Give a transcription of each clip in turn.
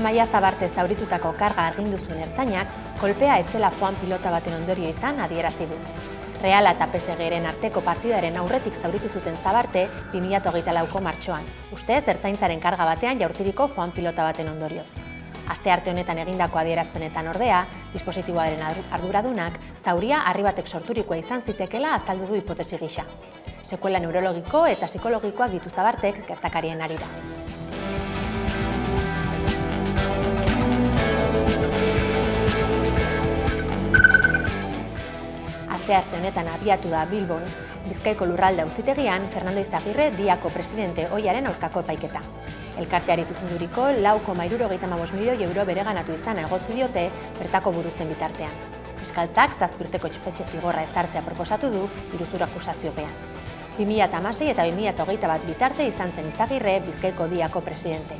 Amaia Zabarte zauritutako karga argindu zuen ertzainak, kolpea etzela joan pilota baten ondorio izan adierazi du. Reala eta PSG-ren arteko partidaren aurretik zauritu zuten Zabarte 2024ko martxoan, ustez ertzaintzaren karga batean jaurtiriko joan pilota baten ondorioz. Astearte honetan egindako adierazpenetan ordea, dispositiboaren arduradunak zauria harri batek sorturikoa izan zitekela azaldu du hipotesi gisa. Sekuela neurologiko eta psikologikoak ditu Zabartek gertakarien harira. Astearte honetan abiatu da Bilbon, Bizkaiko lurralde auzitegian Fernando Izagirre Diako presidente ohiaren aurkako epaiketa. Elkarteari zuzenduriko 4,75 milioi euro bereganatu izana egotzi diote bertako buruzen bitartean. Fiskaltzak 7 urteko espetxe zigorra ezartzea proposatu du iruzur akusaziopean. 2016 eta 2021 bitarte izan zen Izagirre Bizkaiko Diako presidente.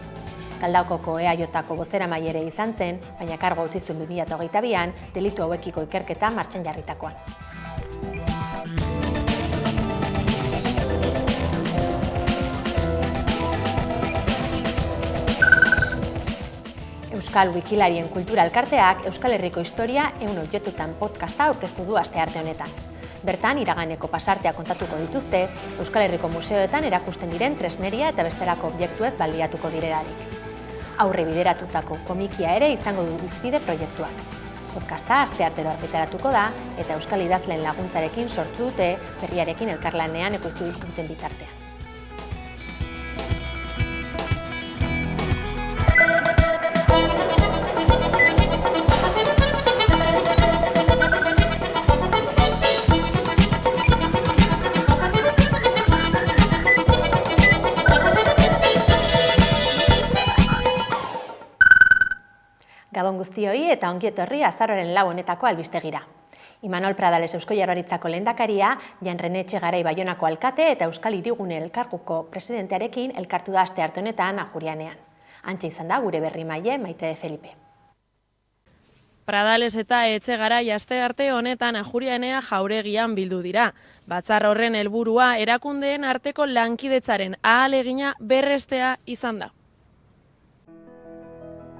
Galdaokoko EAJko bozeramaileare izan zen, baina kargo utzi zuen 2022an delitu hauekiko ikerketa martxan jarritakoan. Euskal Wikilarien Kultura Elkarteak Euskal Herriko Historia 100 objektutan podcasta aurkeztu du astearte honetan. Bertan, iraganeko pasartea kontatuko dituzte, Euskal Herriko museoetan erakusten diren tresneria eta bestelako objektuez baliatuko direlarik. Aurre bideratutako komikia ere izango du hizpide proiektuak. Podcasta asteartero argitaratuko da eta euskal idazleen laguntzarekin sortu dute berriarekin elkarlanean ekoiztu duten bitartean. Gabon guztioi eta ongi etorri azaroaren 4 honetako albistegira. Imanol Pradales Eusko Jaurlaritzako lehendakaria, Jan Rene Etxegarai Baionako alkate eta Euskal Hirigune Elkarguko presidentearekin elkartu da astearte honetan Ajurianean. Hantxe izan da gure berrimaile Maite de Felipe. Pradales eta Etxegarai astearte honetan Ajurianea Jauregian bildu dira. Batzar horren helburua erakundeen arteko lankidetzaren ahalegina berrestea izan da.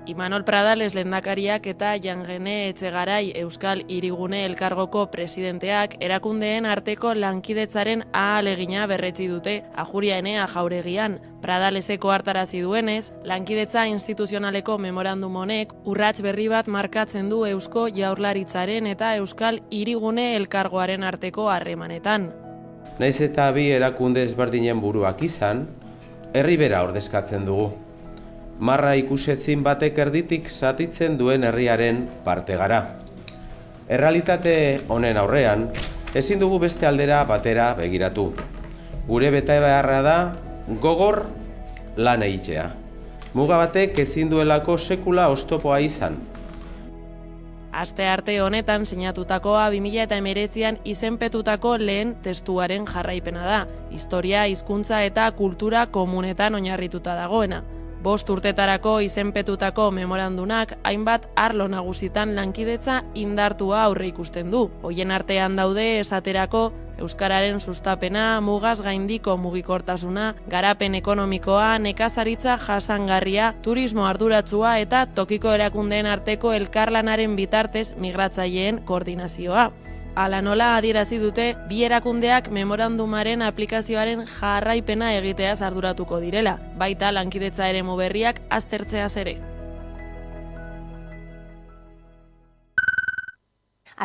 Imanol Pradales lehendakariak eta Jan Rene Etxegarai Euskal Hirigune Elkargoko presidenteak erakundeen arteko lankidetzaren ahalegina berretsi dute Ajurianea Jauregian. Pradaleseko hartarazi duenez, lankidetza instituzionaleko memorandum honek urrats berri bat markatzen du Eusko Jaurlaritzaren eta Euskal Hirigune Elkargoaren arteko harremanetan. Naiz eta bi erakunde ezberdinen buruak izan, herri bera ordezkatzen dugu. Marra ikusezin batek erditik zatitzen duen herriaren parte gara. Errealitate honen aurrean, ezin dugu beste aldera batera begiratu. Gure betebeharra da gogor lan egitea. Muga batek ezin duelako sekula oztopoa izan. Astearte honetan sinatutakoa 2019an izenpetutako lehen testuaren jarraipena da. Historia, hizkuntza eta kultura komunetan oinarrituta dagoena. 5 urtetarako izenpetutako memorandunak hainbat arlo nagusitan lankidetza indartua aurre ikusten du. Hoien artean daude esaterako euskararen sustapena, mugaz gaindiko mugikortasuna, garapen ekonomikoa, nekazaritza jasangarria, turismo arduratsua eta tokiko erakundeen arteko elkarlanaren bitartez migratzaileen koordinazioa. Hala nola adierazi dute, bi erakundeak memorandumaren aplikazioaren jarraipena egiteaz arduratuko direla, baita lankidetza eremu berriak aztertzeaz ere.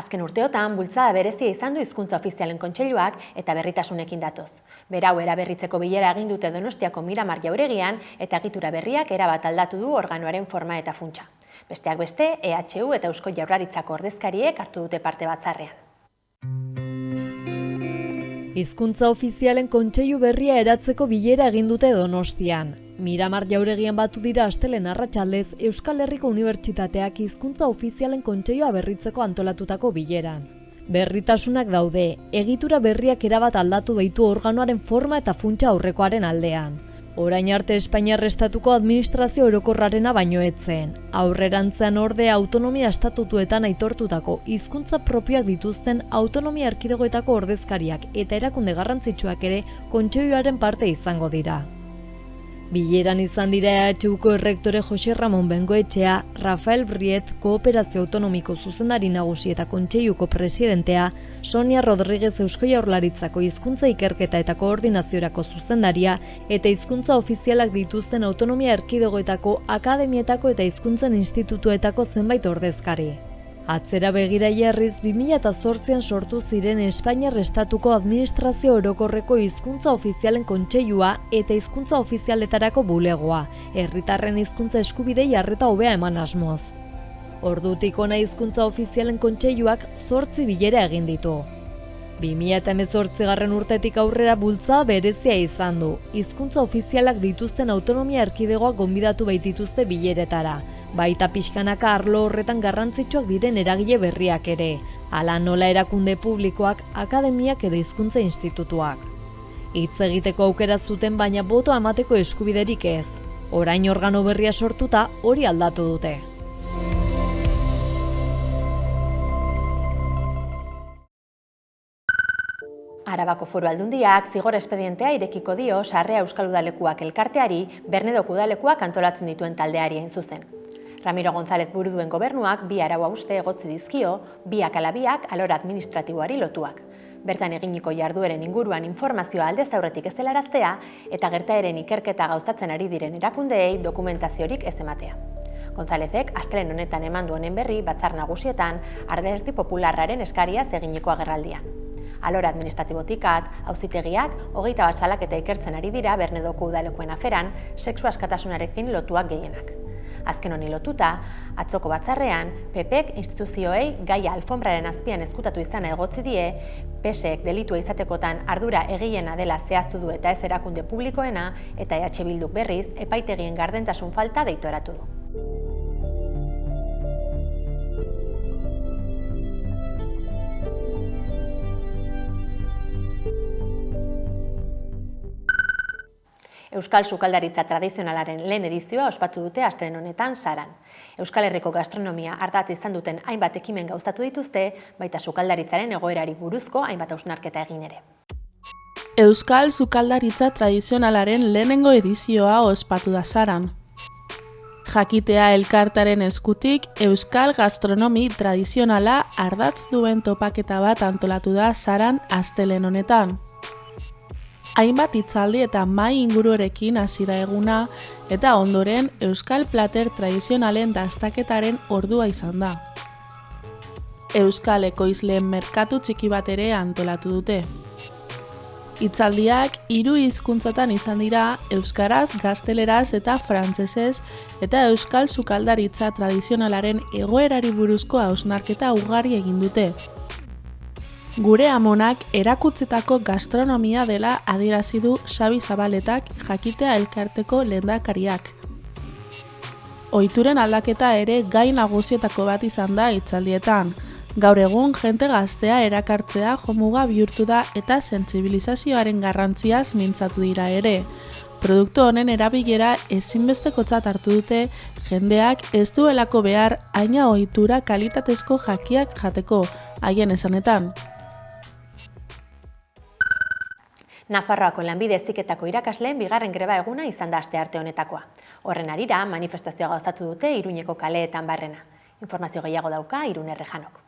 Azken urteotan, bultzada berezia izan du hizkuntza ofizialen kontseiluak eta berritasunekin datoz. Berau eraberritzeko bilera egin dute Donostiako Miramar Jauregian eta egitura berriak erabat aldatu du organoaren forma eta funtsa. Besteak beste, EHU eta Eusko Jaurlaritzako ordezkariek hartu dute parte batzarrean. Hizkuntza ofizialen kontseilu berria eratzeko bilera egin dute Donostian. Miramar Jauregian batu dira astelehen arratsaldez Euskal Herriko Unibertsitateak hizkuntza ofizialen kontseilua berritzeko antolatutako bileran. Berritasunak daude, egitura berriak erabat aldatu baitu organoaren forma eta funtsa aurrekoaren aldean. Orain arte Espainiar Estatuko administrazio orokorrarena baino etzen. Aurrerantzean ordea autonomia estatutuetan aitortutako hizkuntza propioak dituzten autonomia erkidegoetako ordezkariak eta erakunde garrantzitsuak ere kontseiluaren parte izango dira. Bileran izan dira EHUko errektore Jose Ramon Bengoetxea, Rafael Briet Kooperazio Autonomiko zuzendari nagusi eta kontseiluko presidentea, Sonia Rodríguez Eusko Jaurlaritzako hizkuntza ikerketa eta koordinaziorako zuzendaria eta hizkuntza ofizialak dituzten autonomia erkidegoetako akademietako eta hizkuntzen institutuetako zenbait ordezkari. Atzera begira jarriz 2008an sortu ziren Espainiar Estatuko Administrazio Orokorreko Hizkuntza Ofizialen Kontseilua eta Hizkuntza Ofizialetarako bulegoa, herritarren hizkuntza eskubidei arreta hobea eman asmoz. Ordutik hona Hizkuntza Ofizialen Kontseiluak 8 bilera egin ditu. 2018 urtetik aurrera bultza berezia izan du. Hizkuntza ofizialak dituzten autonomia erkidegoak gonbidatu baitituzte bileretara. Baita pixkanaka arlo horretan garrantzitsuak diren eragile berriak ere, hala nola erakunde publikoak, akademiak edo hizkuntza institutuak. Hitz egiteko aukera zuten baina botoa emateko eskubiderik ez. Orain organo berria sortuta hori aldatu dute. Arabako Foru Aldundiak zigor espedientea irekiko dio Sarrea Euskal Udalekuak elkarteari Bernedoko udalekuak antolatzen dituen taldeari hain zuzen. Ramiro González buru duen gobernuak 2 arau hauste egotzi dizkio, 2 ala 2 alora administratiboari lotuak. Bertan eginiko jardueren inguruan informazioa aldez aurretik ez helaraztea eta gertaeren ikerketa gauzatzen ari diren erakundeei dokumentaziorik ez ematea. Gonzálezek astelehen honetan eman du honen berri Batzar Nagusietan Alderdi Popularraren eskariaz eginiko agerraldian. Alora administratibotikak, auzitegiak, 21 salaketa ikertzen ari dira Bernedoko udalekuen aferan, sexu askatasunarekin lotuak gehienak. Azken honi lotuta, atzoko batzarrean, PPek instituzioei gaia alfonbraren azpian ezkutatu izana egotzi die, PSek delitua izatekotan ardura egiena dela zehaztu du eta ez erakunde publikoena, eta EH Bilduk berriz epaitegien gardentasun falta deitoratu du. Euskal Sukaldaritza tradizionalaren lehen edizioa ospatu dute astelehen honetan Saran. Euskal Herriko gastronomia ardatz izan duten hainbat ekimen gauzatu dituzte, baita sukaldaritzaren egoerari buruzko hainbat hausnarketa egin ere. Euskal Sukaldaritza tradizionalaren lehenengo edizioa ospatu da Saran. Jakitea elkartaren eskutik Euskal gastronomi tradizionala ardatz duen topaketa bat antolatu da Saran astelehen honetan. Hainbat hitzaldi eta mahai inguruarekin hasi da eguna eta ondoren Euskal plater tradizionalen dastaketaren ordua izan da. Euskal ekoizleen merkatu txiki bat ere antolatu dute. Hitzaldiak 3 hizkuntzatan izan dira, euskaraz, gazteleraz eta frantsesez eta Euskal sukaldaritza tradizionalaren egoerari buruzko hausnarketa ugari egin dute. Gure amonak erakutzetako gastronomia dela adierazi du Xabi Zabaletak Jakitea elkarteko lehendakariak. Ohituren aldaketa ere gai nagusietako bat izan da hitzaldietan. Gaur egun jente gaztea erakartzea jomuga bihurtu da eta sentsibilizazioaren garrantziaz mintzatu dira ere. Produktu honen erabilera ezinbestekotzat hartu dute jendeak ez duelako behar haina ohitura kalitatezko jakiak jateko, haien esanetan. Nafarroako lanbide heziketako irakasleen 2. greba eguna izan da astearte honetakoa. Horren harira, manifestazioa gauzatu dute Iruñeko kaleetan barrena. Informazio gehiago dauka Irune Rejanok.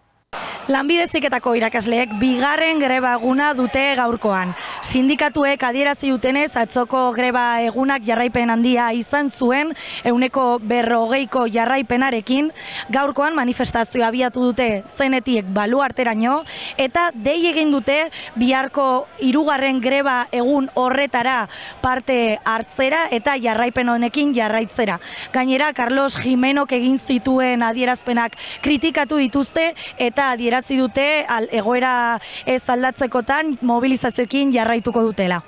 Lanbide heziketako irakasleek 2. greba eguna dute gaurkoan. Sindikatuek adierazi dutenez atzoko greba egunak jarraipen handia izan zuen 140ko jarraipenarekin. Gaurkoan manifestazioa abiatu dute zenetiek baluarteraino eta dei egin dute biharko 3. greba egun horretara parte hartzera eta jarraipen honekin jarraitzera. Gainera, Carlos Jimenok egin zituen adierazpenak kritikatu dituzte eta adierazi dute egoera ez aldatzekotan mobilizazioekin jarraituko dutela.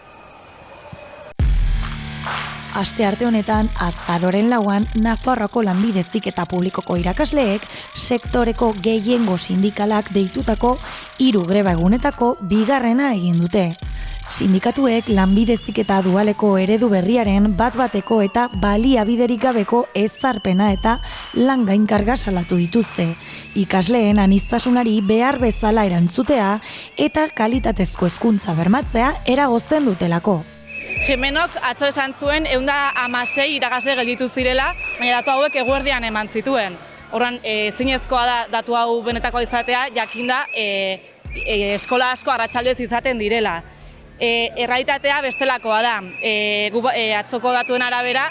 Astearte honetan, azaroren 4an, Nafarroako lanbide heziketa publikoko irakasleek sektoreko gehiengo sindikalak deitutako 3 greba egunetako 2. egin dute. Sindikatuek lanbide heziketa dualeko eredu berriaren bat-bateko eta baliabiderik gabeko ezarpena eta lan gainkarga salatu dituzte. Ikasleen aniztasunari behar bezala erantzutea eta kalitatezko hezkuntza bermatzea eragozten dutelako. Jimenok atzo esan zuen 116 irakasle gelditu zirela, baina datu hauek eguerdian eman zituen. Horren, zinezkoa da datu hau benetakoa izatea, jakinda eskola asko arratsaldez izaten direla. Errealitatea bestelakoa da. Atzoko datuen arabera,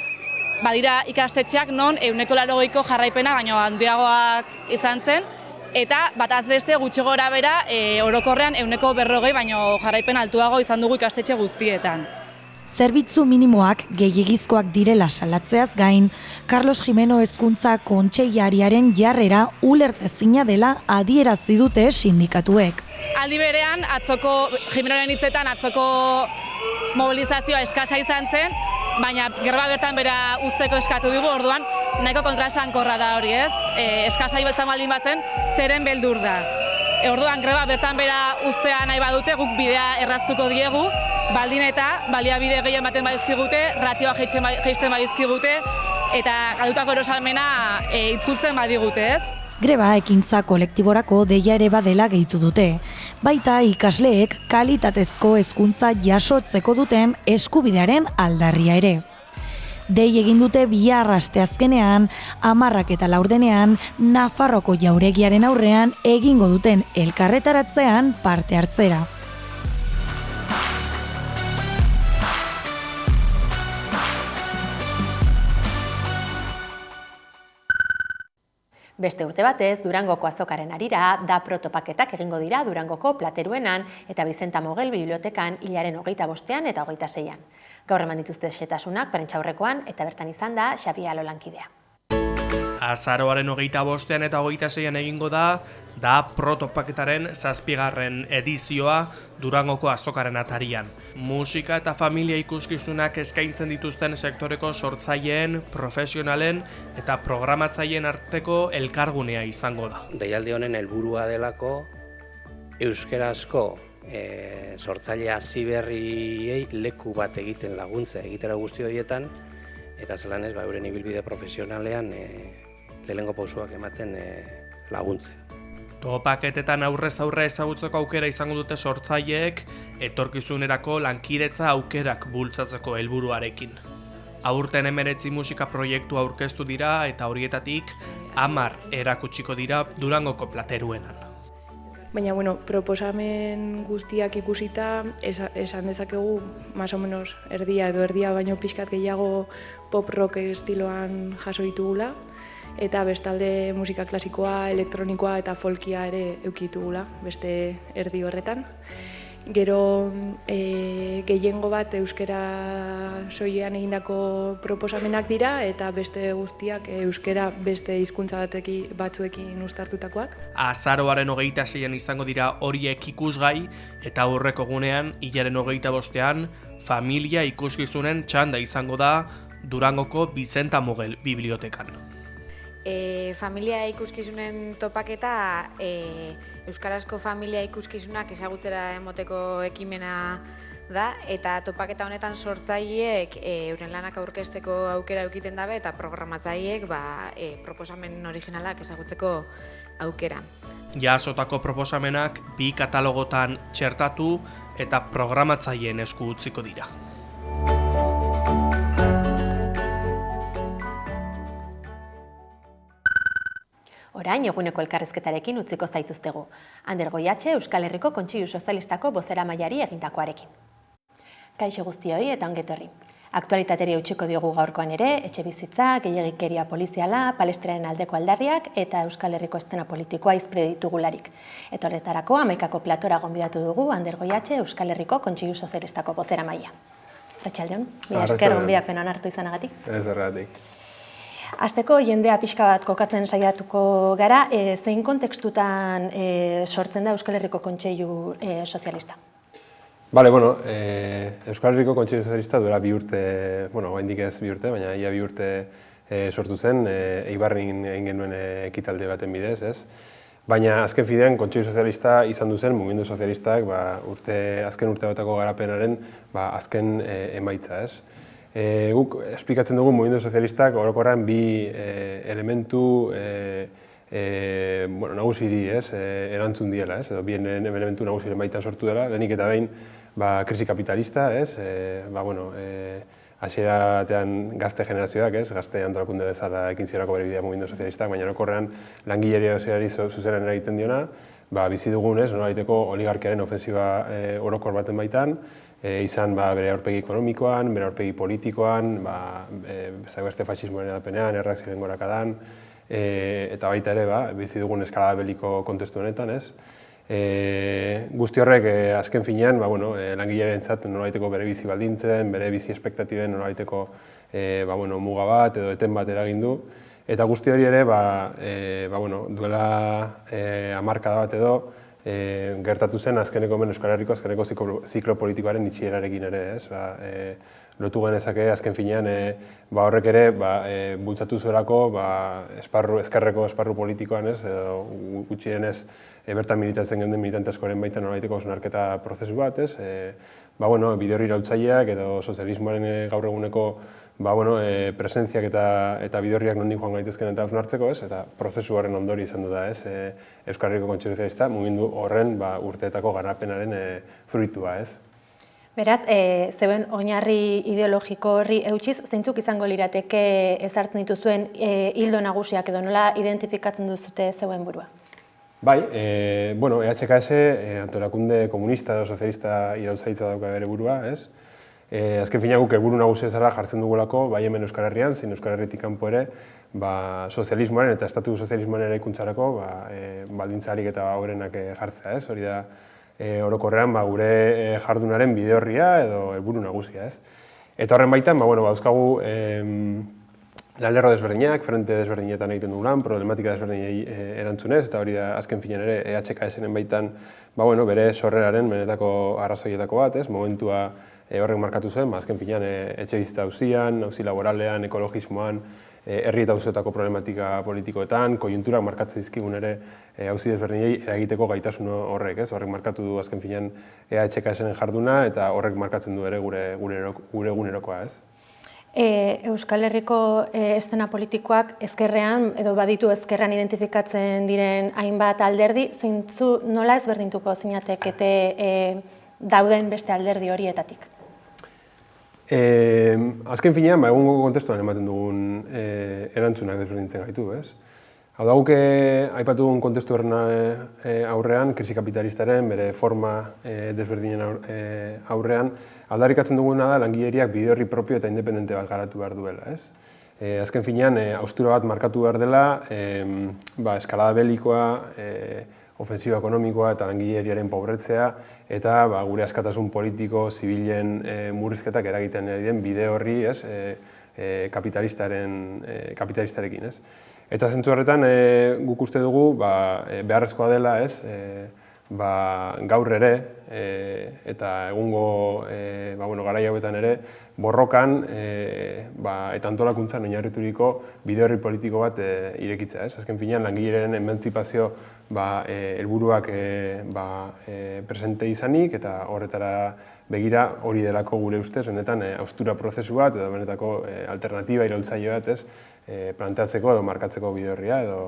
badira ikastetxeak non 180ko jarraipena baino handiagoak izan zen, eta bataz beste gutxi gorabehera orokorrean 140 baino jarraipen altuago izan dugu ikastetxe guztietan. Zerbitzu minimoak gehiegizkoak direla salatzeaz gain, Carlos Jimeno Hezkuntza Kontseilariaren jarrera ulertezina dela adierazi dute sindikatuek. Aldi berean, Jimenoren hitzetan atzoko mobilizazioa eskasa izan zen, baina greba bertan bera uzteko eskatu dugu, orduan nahiko kontraesankorra da hori, ez? Eskasa izan baldin bazen, zeren beldur da. Orduan greba bertan bera uztea nahi badute, guk bidea erraztuko diegu, baldin eta baliabide gehien baten badizkigute, ratioa jaisten badizkigute, eta galdutako erosalmena itzultzen badigute, ez? Greba ekintza kolektiborako deia ere badela gehitu dute. Baita ikasleek kalitatezko hezkuntza jasotzeko duten eskubidearen aldarria ere. Dei egin dute bihar asteazkenean, 10 eta 4 Nafarroko jauregiaren aurrean egingo duten elkarretaratzean parte hartzera. Beste urte batez, Durangoko azokaren harira DAPRO topaketak egingo dira Durangoko Plateruenan eta Bizenta Mogel bibliotekan hilaren 25ean eta 26ean. Gaur eman dituzte xetasunak prentsaurrekoan eta bertan izan da Xabi Alo lankidea. Azaroaren 25ean eta 26ean egingo da DAPRO topaketaren 7. edizioa Durangoko azokaren atarian. Musika eta familia ikuskizunak eskaintzen dituzten sektoreko sortzaileen, profesionalen eta programatzaileen arteko elkargunea izango da. Deialdi honen helburua delako euskerazko sortzaile hasiberriei leku bat egiten laguntza egitera guzti horietan, eta zelan ez, euren ibilbide profesionalean lehenengo pausuak ematen laguntzen. Topaketetan aurrez aurre ezagutzeko aukera izango dute sortzaileek etorkizunerako lankidetza aukerak bultzatzeko helburuarekin. Aurten 19 musika proiektu aurkeztu dira eta horietatik 10 erakutsiko dira Durangoko Plateruenan. Baina, proposamen guztiak ikusita, esan dezakegu, más o menos erdia baino pixkat gehiago pop-rock estiloan jaso ditugula, eta bestalde musika klasikoa, elektronikoa eta folkia ere eukitugula, beste erdi horretan. Gero gehiengo bat euskera soilean egindako proposamenak dira eta beste guztiak euskera beste hizkuntza batzuekin uztartutakoak. Azaroaren 26ean izango dira horiek ikusgai eta aurreko egunean hilaren 25ean familia ikuskizunen txanda izango da Durangoko Bizenta Mogel bibliotekan. Familia ikuskizunen topaketa euskarazko familia ikuskizunak ezagutzera emoteko ekimena da, eta topaketa honetan sortzaileek euren lanak aurkezteko aukera eukiten dabe eta programatzaileek proposamen originalak ezagutzeko aukera. Jasotako proposamenak 2 katalogotan txertatu eta programatzaileen esku utziko dira. Orain, eguneko elkarrizketarekin utziko zaituztegu. Ander Goiatxe, Euskal Herriko Kontseilu Sozialistako bozeramaileari egindakoarekin. Kaixo guztioi eta ongetorri. Aktualitateri utziko diogu gaurkoan ere, etxebizitza, gehiegikeria poliziala, Palestraren aldeko aldarriak eta Euskal Herriko estena politikoa hizpide ditugularik. Eta horretarako 11ko platora gonbidatu dugu Ander Goiatxe, Euskal Herriko Kontseilu Sozialistako bozeramailea. Arratsaldeon, mila esker gonbidapenan hartu izanagatik. Ez erratik. Hasteko jendea pixka bat kokatzen saiatuko gara, zein kontekstutan sortzen da Euskal Herriko Kontseilu Sozialista? Euskal Herriko Kontseilu Sozialista duela 2 urte, oraindik ez 2 urte, baina ia 2 urte sortu zen, Eibarren egin genuen ekitaldi baten bidez, ez? Baina azken fidean Kontseilu Sozialista izan duzen, mugimendu sozialistak azken urteotako garapenaren azken emaitza, ez? Guk esplikatzen dugu mugimendu sozialistak orokorrean 2 elementu nagusiri erantzun diela, edo 2 elementu nagusiren baitan sortu dela. Lehenik eta behin krisi kapitalista, ez? Hasieratean gazte generazioak, ez? Gazte antolakunde bezala ekin zielako bere bidea mugimendu sozialistak, baina orokorrean langileari zuzenen egiten diona, bizi dugunez, nolabaiteko oligarkiaren ofensiba orokor baten baitan, izan bere aurpegi ekonomikoan, bere aurpegi politikoan, beste fascismoaren edapenean, erreakzioen gorakadan, eta baita ere, bizi dugun eskalada beliko kontestu honetan, ez? Guzti horrek, azken finean, langilearentzat nolabaiteko bere bizi baldintzen, bere bizi espektatiben nolabaiteko muga bat edo eten bat eragin du. Eta guzti hori ere, duela hamarkada bat edo, gertatu zen azkeneko Euskal Herriko azkeneko ziklo politikoaren itxierarekin ere, ez? Lotu genezake azken finean horrek ere bultzatu zuelako ezkerreko esparru politikoan, ez? Gutxienez bertan militatzen geunden militante askoren baitan nolabaiteko hausnarketa prozesu bat, ez? Bide horri iraultzaileak edo sozialismoaren gaur eguneko presentziak eta bide horriak nondik joan gaitezken eta hausnartzeko, ez? Eta prozesu horren ondori izan du da, ez? Euskal Herriko Kontseilu Sozialista mugimendu horren urteetako garapenaren fruitua, ez? Beraz, zeuen oinarri ideologiko horri eutxiz, zeintzuk izango lirateke ezartzen dituzuen hildo nagusiak edo nola identifikatzen duzute zeuen burua? Bai, EHKS antolakunde komunista edo sozialista iraultzailea dauka bere burua, ez? Azken finean guk helburu nagusi bezala jartzen dugulako, bai hemen Euskal Herrian, zein Euskal Herritik kanpo ere, sozialismoaren eta estatu sozialismoaren eraikuntzarako baldintzarik eta horrenak jartzea, ez? Hori da orokorrean gure jardunaren bide horria edo helburu nagusia, ez? Eta horren baitan, dauzkagu lerro desberdinak, frente desberdinetan egiten dugu lan, problematika desberdinei erantzunez, eta hori da azken finean ere EHKS-enen baitan bere sorreraren benetako arrazoietako bat, ez? Momentua horrek markatu zen, azken finean etxebizitza auzian, auzi laboralean, ekologismoan, herri eta auzoetako problematika politikoetan, konjunturak markatzen dizkigun ere auzi desberdinei eragiteko gaitasun horrek, ez? Horrek markatu du azken finean EHKS-enen jarduna eta horrek markatzen du ere gure egunerokoa, ez? Euskal Herriko eszena politikoak ezkerrean edo baditu ezkerrean identifikatzen diren hainbat alderdi, zeintzu nola ezberdintuko zinatekete dauden beste alderdi horietatik? Azken finean, egungo kontestuan ematen dugun erantzunak desberdintzen gaitu, ez? Hau da, guk aipatu dugun kontestu horren aurrean, krisi kapitalistaren, bere forma desberdinen aurrean, aldarrikatzen duguna da langileriak bide horri propio eta independente bat garatu behar duela, ez? Azken finean, haustura bat markatu behar dela, eskalada belikoa, ofensiba ekonomikoa eta langileriaren pobretzea, eta gure askatasun politiko, zibilen murrizketak eragiten ari den bide horri, kapitalistarekin, ez? Eta zentzu horretan, guk uste dugu beharrezkoa dela, ez? Gaur ere, eta egungo garai hauetan ere, borrokan eta antolakuntzan oinarrituriko bide horri politiko bat irekitzea, ez? Azken finean, langileren emantzipazio helburuak presente izanik, eta horretara begira hori delako gure ustez, benetan haustura prozesu bat, edo benetako alternatiba iraultzaile bat, ez? Planteatzeko edo markatzeko bide horria edo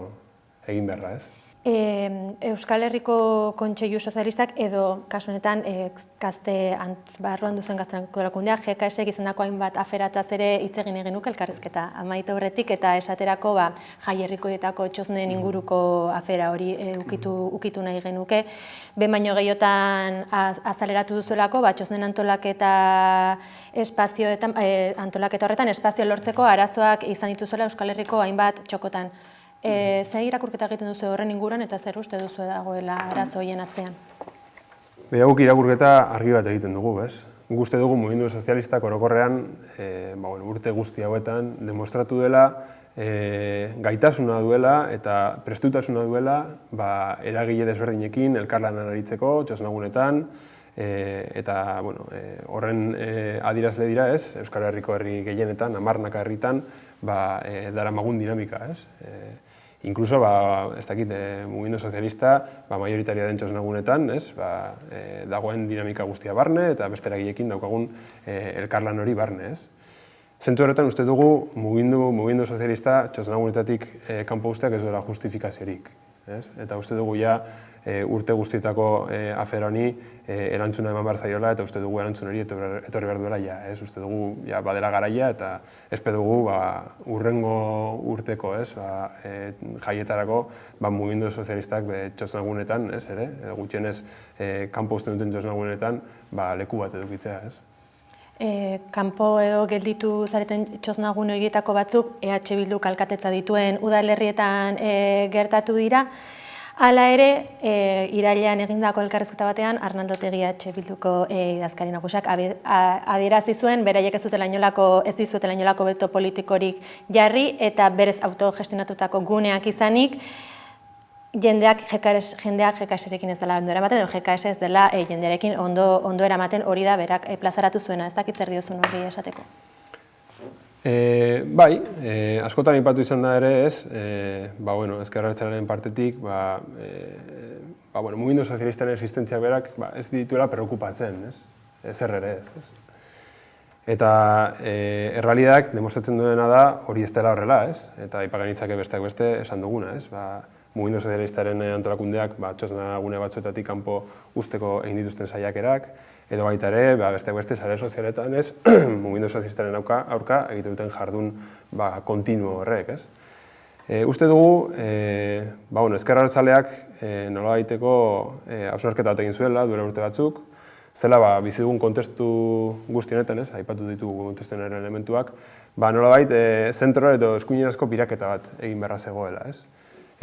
egin beharra, ez? Euskal Herriko Kontseilu Sozialistak edo, kasu honetan, barruan duzen gazte antolakundea, GKS-ek izandako hainbat aferataz ere hitz egin genuke elkarrizketa amaitu aurretik, eta esaterako Jai Herrikoietako txosnen inguruko afera hori ukitu nahi genuke. Behin baino gehiotan azaleratu duzuelako, txosnen antolaketa horretan espazio lortzeko arazoak izan dituzuela Euskal Herriko hainbat txokotan. Zer irakurketa egiten duzu horren inguruan eta zer uste duzu dagoela arazo horien atzean? Guk irakurketa argi bat egiten dugu, ez? Guk uste dugu mugimendu sozialistak orokorrean urte guzti hauetan demostratu dela, gaitasuna duela eta prestutasuna duela eragile desberdinekin elkarlanan aritzeko, txosnagunetan, eta horren adierazle dira, ez? Euskal Herriko herri gehienetan, hamarnaka herritan, daramagun dinamika, ez? Inkluso, ez dakit, mugimendu sozialista, majoritaria den txosnagunetan, ez? Dagoen dinamika guztia barne eta beste eragileekin daukagun elkarlan hori barne, ez? Zentzu horretan uste dugu mugimendu sozialista txosnagunetatik kanpo usteak ez duela justifikaziorik. Eta uste dugu ja urte guztietako afera honi erantzuna eman behar zaiola eta uste dugu erantzun hori etorri behar duela ja. Uste dugu badela garaia eta espe dugu urrengo urteko jaietarako mugimendu sozialistak txosnagunetan, gutxienez kanpo uste duten txosnagunetan leku bat edukitzea. Kanpo edo gelditu zareten txosnagun horietako batzuk EH Bilduk alkatetza dituen udalerrietan gertatu dira. Hala ere, irailean egindako elkarrizketa batean, Arnaldo Otegi EH Bilduko idazkari nagusiak adierazi zuen, beraiek ez dizuetela inolako beto politikorik jarri eta berez autogestionatutako guneak izanik, jendeak GKS-erekin ez dela ondo eramaten, edo GKS ez dela jendearekin ondo eramaten, hori da berak plazaratu zuena, ez dakit zer diozun horri esateko. Bai, askotan ipatu izan da ere Ezker Abertzalearen partetik, mugimendu sozialistaren existentziak berak ez dituela preokupatzen, ezer ere ez. Eta errealidak demostratzen duena da hori ez dela horrela, eta ipagenitzake besteak beste esan duguna, mugimendu sozialistaren antolakundeak txosnagune batzuetatik kanpo usteko egin dituzten saiakerak, edo baita ere, besteak beste sare sozialetan mugimendu sozialistaren aurka egiten duten jardun kontinuo horrek. Uste dugu, Ezker Abertzaleak nolabaiteko hausnarketa bat egin zuela duela urte batzuk, zela bizi dugun kontestu guzti honetan, aipatu ditugu kontestu elementuak, nolabait zentro edo eskuinerazko biraketa bat egin beharra zegoela.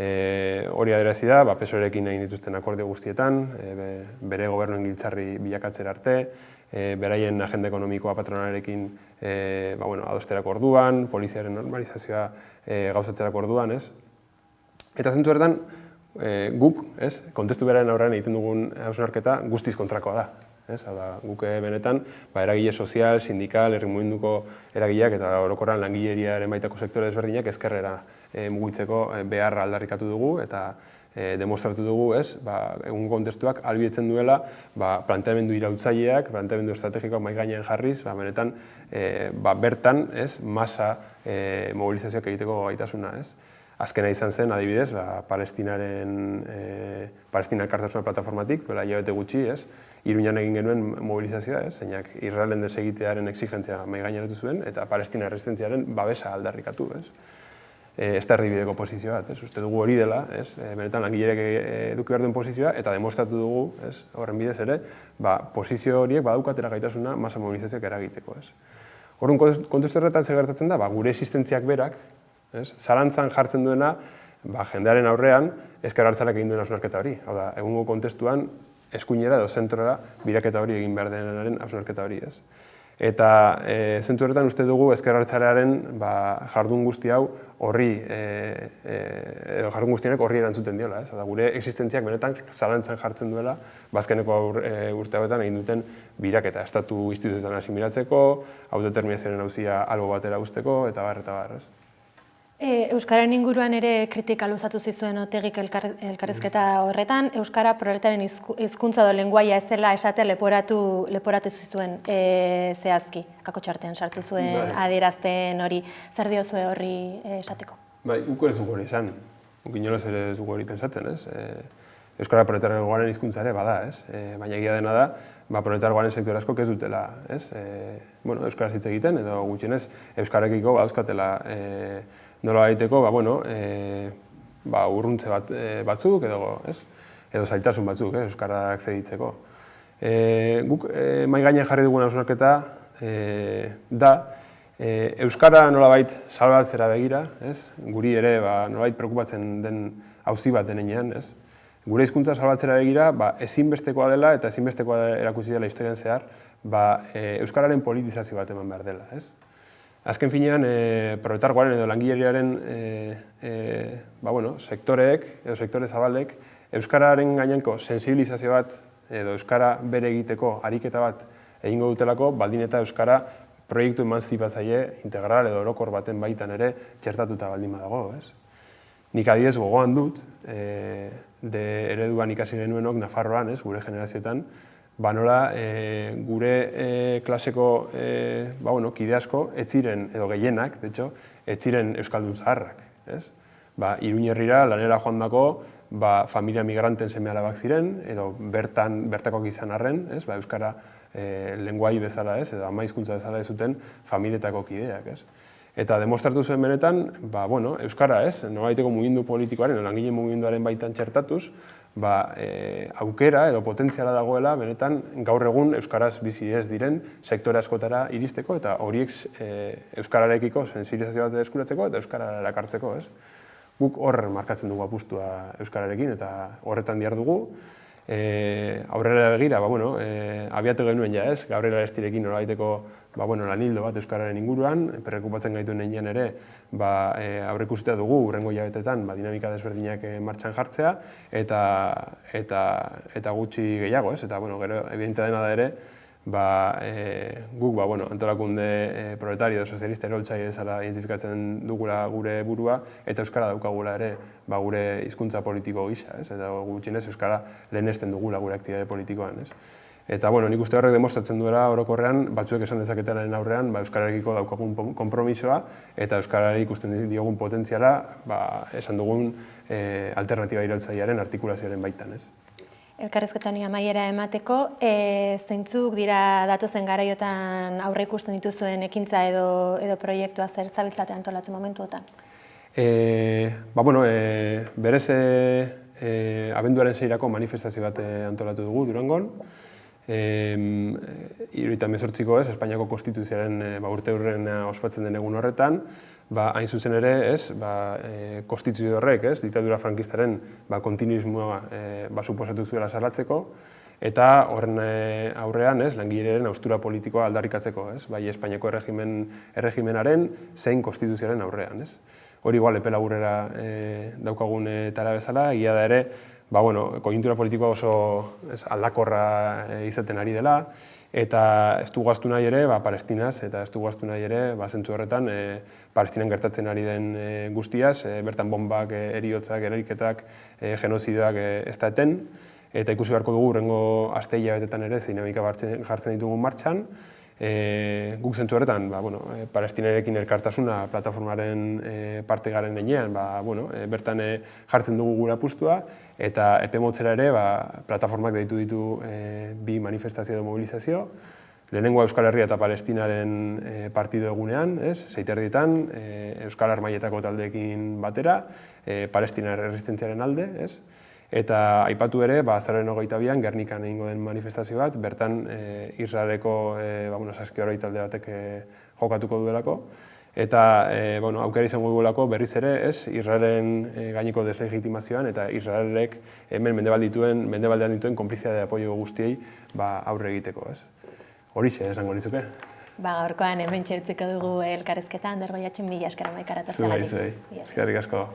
Hori adierazi da, PSOE-rekin egin dituzten akordio guztietan, bere gobernuen giltzarri bilakatzera arte, beraien agenda ekonomikoa patronalarekin adosterako orduan, poliziaren normalizazioa gauzatzerako orduan. Eta zentzu horretan, guk, kontestu beraren aurrean egiten dugun hausnarketa guztiz kontrakoa da. Guk benetan, eragile sozial, sindikal, herri mugimenduko eragileak eta orokorran langileriaren baitako sektore desberdinak ezkerrera mugitzeko beharra aldarrikatu dugu eta demostratu dugu, egun kontestuak ahalbidetzen duela planteamendu irautzaileak, planteamendu estrategikoak mahai gainean jarriz, benetan bertan masa mobilizazioak egiteko gaitasuna. Azkena izan zen, adibidez, Palestina Elkartasuna plataformatik, duela hilabete gutxi, Iruñan egin genuen mobilizazioa, zeinak Israelen desegitearen exigentzia mahai gaineratu zuen, eta Palestina erresistentziaren babesa aldarrikatu. Ez da erdibideko posizioa, uste dugu hori dela, benetan langileak eduki behar duen posizioa, eta demostratu dugu, horren bidez ere, posizio horiek badaukatera gaitasuna masa mobilizazioak eragiteko. Horren kontestu horretan zer gertatzen da, gure existentziak berak, zalantzan jartzen duena, jendearen aurrean, Ezker Abertzaleak egin duen hausnarketa hori. Hau da, egungo kontestuan, eskuinera edo zentrora biraketa hori egin behar denaren hausnarketa hori. Eta zentzu horretan uste dugu Ezker Abertzalearen jardun guzti hau horri, edo jardun guztienek horri erantzuten diola. Gure existentziak benetan zalantzan jartzen duela, azkeneko urte hauetan egin duten biraketa. Estatu instituzioetan asimilatzeko, autodeterminazioaren auzia albo batera uzteko, eta bar. Euskararen inguruan ere kritika luzatu zizuen Otegik elkarrizketa horretan, Euskara proletaren hizkuntza edo lenguaia ez dela esatea leporatu zizuen zehazki, kako txartean sartu zuen adierazpen hori. Zer diozue horri esateko? Guk ez dugu hori esan, guk inolaz ere ez dugu hori pensatzen, Euskara proletargoaren hizkuntza ere bada, baina egia dena da, proletargoaren sektore askok ez dutela, Euskaraz hitz egiten, edo gutxienez Euskarekiko dauzkatela nola baiteko, urruntze batzuk edo zailtasun batzuk Euskarak zeditzeko. Guk mahai gainean jarri dugun hausnarketa da Euskara nolabait salbatzera begira, guri ere nolabait preokupatzen den auzi bat denean, gure hizkuntza salbatzera begira ezinbestekoa dela eta ezinbestekoa erakutsi dela historian zehar Euskararen politizazio bat eman behar dela. Azken finean, proletargoaren edo langileriaren sektoreek edo sektore zabalek Euskararen gaineko sensibilizazio bat edo Euskara bere egiteko ariketa bat egingo dutelako, baldin eta Euskara proiektu emanzipatzaile integral edo orokor baten baitan ere txertatuta baldin badago. Nik adidez gogoan dut, ereduan ikasi genuenok Nafarroan, gure generazioetan, nola gure klaseko kide asko ez ziren, edo gehienak, ez ziren euskaldun zaharrak. Iruñerrira lanera joandako familia migranten seme-alabak ziren, edo bertakoak izan arren, euskara lenguai bezala, edo ama hizkuntza bezala ez zuten familietako kideak. Eta demostratu zuen benetan, euskara, nolabaiteko mugimendu politikoaren, langile mugimenduaren baitan txertatuz, aukera edo potentziala dagoela benetan gaur egun euskaraz bizi ez diren sektore askotara iristeko eta horiek euskararekiko sentsibilizazio bat eskuratzeko eta euskarara erakartzeko, Guk hor markatzen dugu apustua euskararekin eta horretan dihardugu. Aurrera begira, abiatu genuen Gabriel Arestirekin nolabaiteko lanildo bat euskararen inguruan, preokupatzen gaitu nenean ere aurreikusita dugu hurrengo hilabetetan dinamika desberdinak martxan jartzea eta gutxi gehiago, eta gero evidentea dena da ere guk antolakunde proletario edo sozialista eroltzaile bezala identifikatzen dugula gure burua eta euskara daukagula ere gure hizkuntza politiko gisa, eta gutxienez euskara lehenesten dugula gure aktibitate politikoan. Eta nik uste horrek demostratzen duela orokorrean, batzuek esan dezaketaren aurrean euskararekiko daukagun konpromisoa eta euskarari ikusten diogun potentziala esan dugun alternatiba iraultzailearen artikulazioaren baitan. Elkarrizketa honi amaiera emateko, zeintzuk dira datozen garaiotan aurre ikusten dituzuen ekintza edo proiektua zer zabiltzate antolatzen momentuotan? Berez abenduaren 6-ako manifestazio bat antolatu dugu Durangon. 78ko Espainiako Konstituzioaren urte hurrena ospatzen den egun horretan, hain zuzen ere, konstituzio horrek, diktadura frankistaren kontinuismoa suposatu zuela salatzeko, eta horren aurrean langileren haustura politikoa aldarrikatzeko, bai Espainiako erregimenaren zein konstituzioaren aurrean. Hori igual epe laburrera daukagun tara bezala, egia da ere, konjuntura politikoa oso aldakorra izaten ari dela, eta ez dugu ahaztu nahi ere Palestinaz, eta ez dugu ahaztu nahi ere zentzu horretan Palestinan gertatzen ari den guztiaz, bertan bombak, heriotzak, eroriketak, genozidioak ez da eten, eta ikusi beharko dugu hurrengo aste hilabetetan ere dinamika jartzen ditugun martxan. Guk zentzu horretan, Palestinarekin elkartasuna plataformaren parte garen denean, bertan jartzen dugu gure apustua, eta epe motzera ere plataformak deitu ditu bi manifestazio edo mobilizazio. Lehenengoa Euskal Herria eta Palestinaren partido egunean, 6:30, Euskal Armaietako taldeekin batera, Palestinar erresistentziaren alde, eta aipatu ere, azaroaren 22an Gernikan egingo den manifestazio bat, bertan Israeleko Saskiaroi talde batek jokatuko duelako, eta aukera izango duelako berriz ere, Israelen gaineko deslegitimazioan eta Israelek hemen mendebaldean dituen konplizia de apoio guztiei aurre egiteko. Horixe esango nizuke. Gaurkoan hemen txertziko dugu elkarrizketa, Ander Goiatxun, mila esker amaikara tortzagatik. Zuei, eskerrik asko.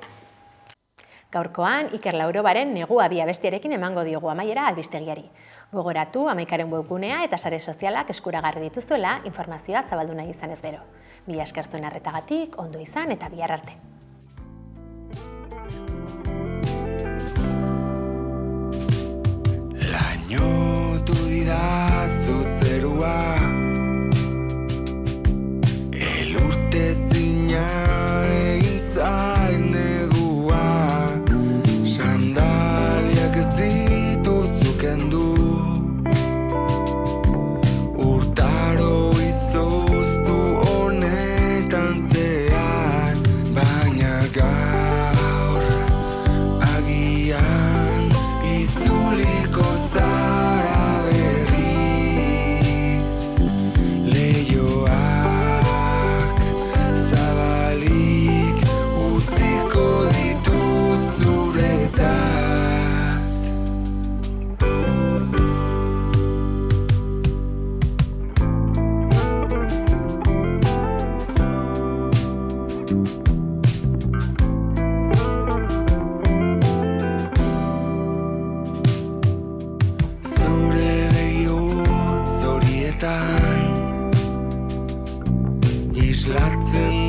Gaurkoan, Iker Laurobaren Negua bi abestiarekin emango diogu amaiera albistegiari. Gogoratu, amaikaren webgunea eta sare sozialak eskuragarri dituzuela informazioa zabaldu nahi izan ez bero. Mila esker zuen arretagatik, ondo izan eta bihar arte. Lainotu didazu zerua, elurte zina egin zain negua, sandaliak ez dituzu kendu, urtaro izoztu honetan zehar, baina gaur agian itzuliko zara berriz, leioak zabalik utziko ditut zuretzat. Zure bihotz horietan islatzen